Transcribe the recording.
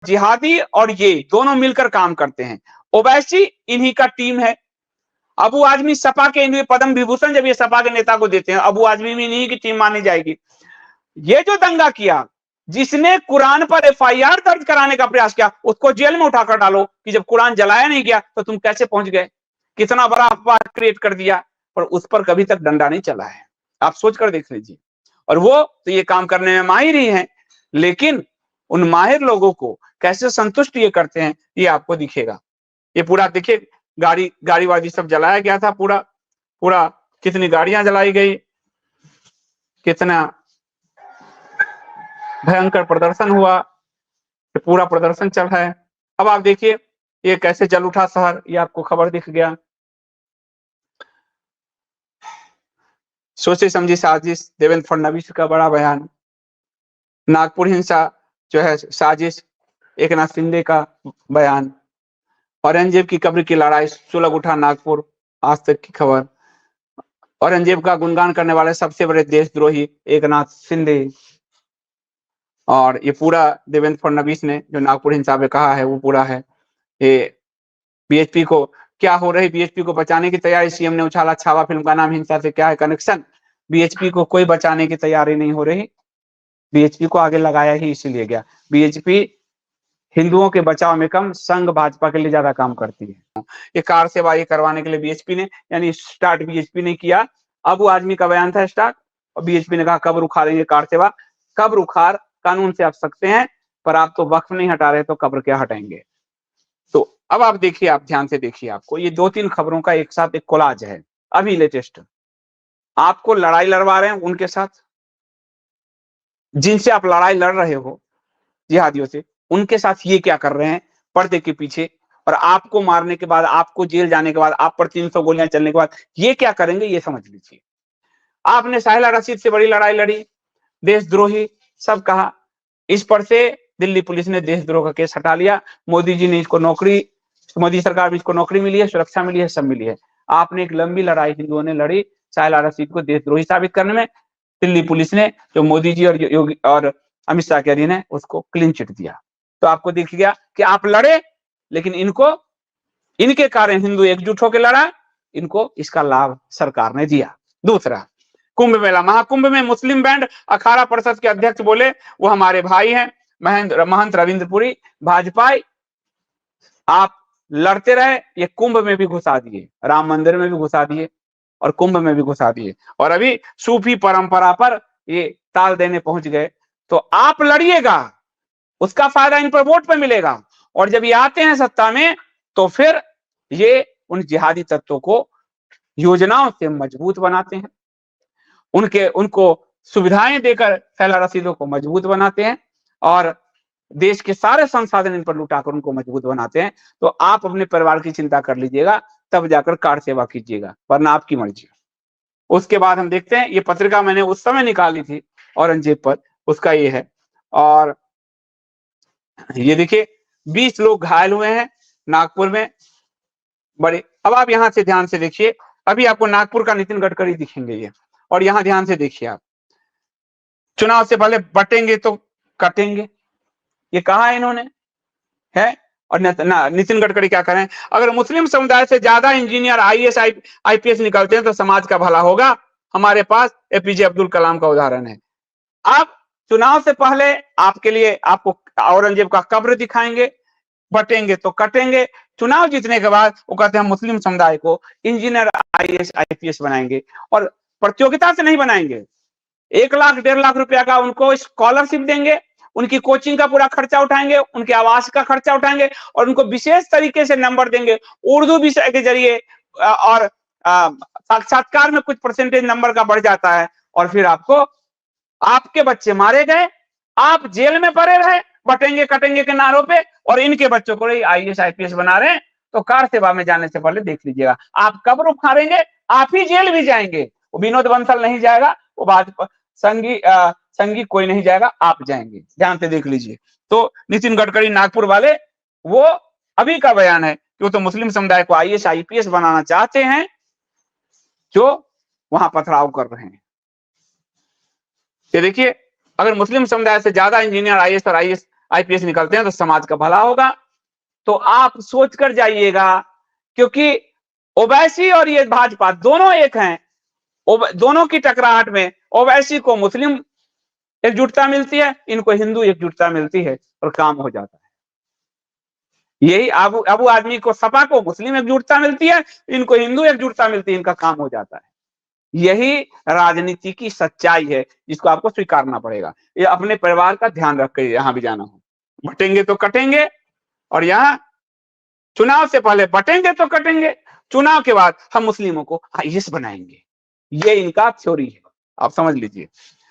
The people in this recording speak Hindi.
जिहादी और ये दोनों मिलकर काम करते हैं। ओवैसी इन्हीं का टीम है। अबू आजमी सपा के इन्हें पद्म विभूषण जब ये सपा के नेता को देते हैं, अबू आजमी भी इन्हीं की टीम मानी जाएगी। ये जो दंगा किया, जिसने कुरान पर एफआईआर दर्ज कराने का प्रयास किया, उसको जेल में उठाकर डालो कि जब कुरान जलाया नहीं गया तो तुम कैसे पहुंच गए। कितना बड़ा अफवाह क्रिएट कर दिया, पर उस पर कभी तक डंडा नहीं चला है। आप सोच कर देख लीजिए। और वो तो ये काम करने में माहिर ही है, लेकिन उन माहिर लोगों को कैसे संतुष्ट ये करते हैं, ये आपको दिखेगा। ये पूरा देखिए, गाड़ी वाड़ी सब जलाया गया था, पूरा कितनी गाड़ियां जलाई गई, कितना भयंकर प्रदर्शन हुआ, पूरा प्रदर्शन चल रहा है। अब आप देखिए ये कैसे जल उठा शहर, ये आपको खबर दिख गया। सोचे समझी साजिश, देवेंद्र फडणवीस का बड़ा बयान। नागपुर हिंसा जो है साजिश, एकनाथ शिंदे का बयान। औरंगजेब की कब्र की लड़ाई, सुलग उठा नागपुर, आज तक की खबर। औरंगजेब का गुणगान करने वाले सबसे बड़े देशद्रोही एकनाथ शिंदे। और ये पूरा देवेंद्र फडणवीस ने जो नागपुर हिंसा में कहा है वो पूरा है। ये बीएचपी को क्या हो रही, बीएचपी को बचाने की तैयारी, सीएम ने उछाला छावा फिल्म का नाम, हिंसा से क्या है कनेक्शन। बीएचपी को कोई बचाने की तैयारी नहीं हो रही, बीएचपी को आगे लगाया ही इसीलिए गया। बीएचपी हिंदुओं के बचाव में कम, संघ भाजपा के लिए ज्यादा काम करती है। ये कार सेवा ये करवाने के लिए बीएचपी ने, यानी स्टार्ट बीएचपी ने किया। अबू आजमी का बयान था स्टार्ट, और बीएचपी ने कहा कब्र उखाड़ेंगे कार सेवा। कब्र उखाड़ कानून से आप सकते हैं, पर आप तो वक्फ नहीं हटा रहे, तो कब्र क्या हटाएंगे। तो अब आप देखिए, आप ध्यान से देखिए, आपको ये 2-3 खबरों का एक साथ एक कोलाज है। अभी लेटेस्ट आपको लड़ाई लड़वा रहे हैं उनके साथ, जिनसे आप लड़ाई लड़ रहे हो जिहादियों से, उनके साथ ये क्या कर रहे हैं पर्दे के पीछे। और आपको मारने के बाद, आपको जेल जाने के बाद, आप पर 300 गोलियां चलने के बाद ये क्या करेंगे, ये समझ लीजिए। आपने साहिला रशीद से बड़ी लड़ाई लड़ी, देशद्रोही सब कहा, इस पर से दिल्ली पुलिस ने देशद्रोह का केस हटा लिया। मोदी जी ने इसको नौकरी, मोदी सरकार में इसको नौकरी मिली है, सुरक्षा मिली है, सब मिली है। आपने एक लंबी लड़ाई हिंदुओं ने लड़ी साहिला रशीद को देशद्रोही साबित करने में। दिल्ली पुलिस ने, जो मोदी जी और योगी और अमित शाह के अधीन है, उसको क्लीन चिट दिया। तो आपको दिख गया कि आप लड़े, लेकिन इनके कारण हिंदू एकजुट होकर लड़ा, इनको इसका लाभ सरकार ने दिया। दूसरा, कुंभ मेला, महाकुंभ में मुस्लिम बैंड अखाड़ा परिषद के अध्यक्ष बोले वो हमारे भाई हैं, महंत रविंद्रपुरी भाजपाई। आप लड़ते रहे, ये कुंभ में भी घुसा दिए, राम मंदिर में भी घुसा दिए और कुंभ में भी घुसा दिए, और अभी सूफी परंपरा पर ये ताल देने पहुंच गए। तो आप लड़िएगा, उसका फायदा इन पर वोट पे मिलेगा, और जब ये आते हैं सत्ता में तो फिर ये उन जिहादी तत्वों को योजनाओं से मजबूत बनाते हैं, उनको सुविधाएं देकर साहिला रशीदों को मजबूत बनाते हैं, और देश के सारे संसाधन इन पर लुटाकर उनको मजबूत बनाते हैं। तो आप अपने परिवार की चिंता कर लीजिएगा, तब जाकर कार सेवा कीजिएगा, वरना आपकी मर्जी। उसके बाद हम देखते हैं, ये पत्रिका मैंने उस समय निकाली थी औरंगजेब पर, उसका ये है। और ये देखिए 20 लोग घायल हुए हैं नागपुर में बड़े। अब आप यहां से ध्यान से देखिए, अभी आपको नागपुर का नितिन गडकरी दिखेंगे ये, और यहां ध्यान से देखिए आप, चुनाव से पहले बटेंगे तो कटेंगे, ये कहा है इन्होंने, है। और नितिन गडकरी क्या करें, अगर मुस्लिम समुदाय से ज्यादा इंजीनियर आईएएस आईपीएस निकलते हैं तो समाज का भला होगा। हमारे पास एपीजे अब्दुल कलाम का उदाहरण है। अब चुनाव से पहले आपके लिए, आपको औरंगजेब का कब्र दिखाएंगे, बटेंगे तो कटेंगे। चुनाव जीतने के बाद वो कहते हैं मुस्लिम समुदाय को इंजीनियर आईएएस आईपीएस बनाएंगे, और प्रतियोगिता से नहीं बनाएंगे। 1 लाख 1.5 लाख रुपया का उनको स्कॉलरशिप देंगे, उनकी कोचिंग का पूरा खर्चा उठाएंगे, उनके आवास का खर्चा उठाएंगे, और उनको विशेष तरीके से नंबर देंगे उर्दू विषय के जरिए। और साक्षात्कार में कुछ परसेंटेज नंबर का बढ़ जाता है, और फिर आपके बच्चे मारे गए, आप जेल में पड़े रहे बटेंगे कटेंगे के नारों पे, और इनके बच्चों को आईएएस आईपीएस बना रहे हैं। तो कार सेवा में जाने से पहले देख लीजिएगा, आप कब्र उखाड़ेंगे, आप ही जेल भी जाएंगे। वो विनोद बंसल नहीं जाएगा, वो भाजपा संगी कोई नहीं जाएगा, आप जाएंगे। ध्यान से देख लीजिए। तो नितिन गडकरी नागपुर वाले, वो अभी का बयान है कि वो तो मुस्लिम समुदाय को आईएएस आईपीएस बनाना चाहते हैं, जो वहां पथराव कर रहे हैं। ये देखिए, अगर मुस्लिम समुदाय से ज्यादा इंजीनियर आईएएस और आईपीएस निकलते हैं तो समाज का भला होगा। तो आप सोच कर जाइएगा, क्योंकि ओवैसी और ये भाजपा दोनों एक हैं। दोनों की टकराहट में ओवैसी को मुस्लिम एकजुटता मिलती है, इनको हिंदू एकजुटता मिलती है और काम हो जाता है। यही अबू आदमी को, सपा को मुस्लिम एकजुटता मिलती है, इनको हिंदू एकजुटता मिलती है, इनका काम हो जाता है। यही राजनीति की सच्चाई है, जिसको आपको स्वीकारना पड़ेगा। ये अपने परिवार का ध्यान रख कर यहां भी जाना हो, बटेंगे तो कटेंगे, और यहां चुनाव से पहले बटेंगे तो कटेंगे, चुनाव के बाद हम मुस्लिमों को आईएएस बनाएंगे। ये इनका थ्योरी है, आप समझ लीजिए।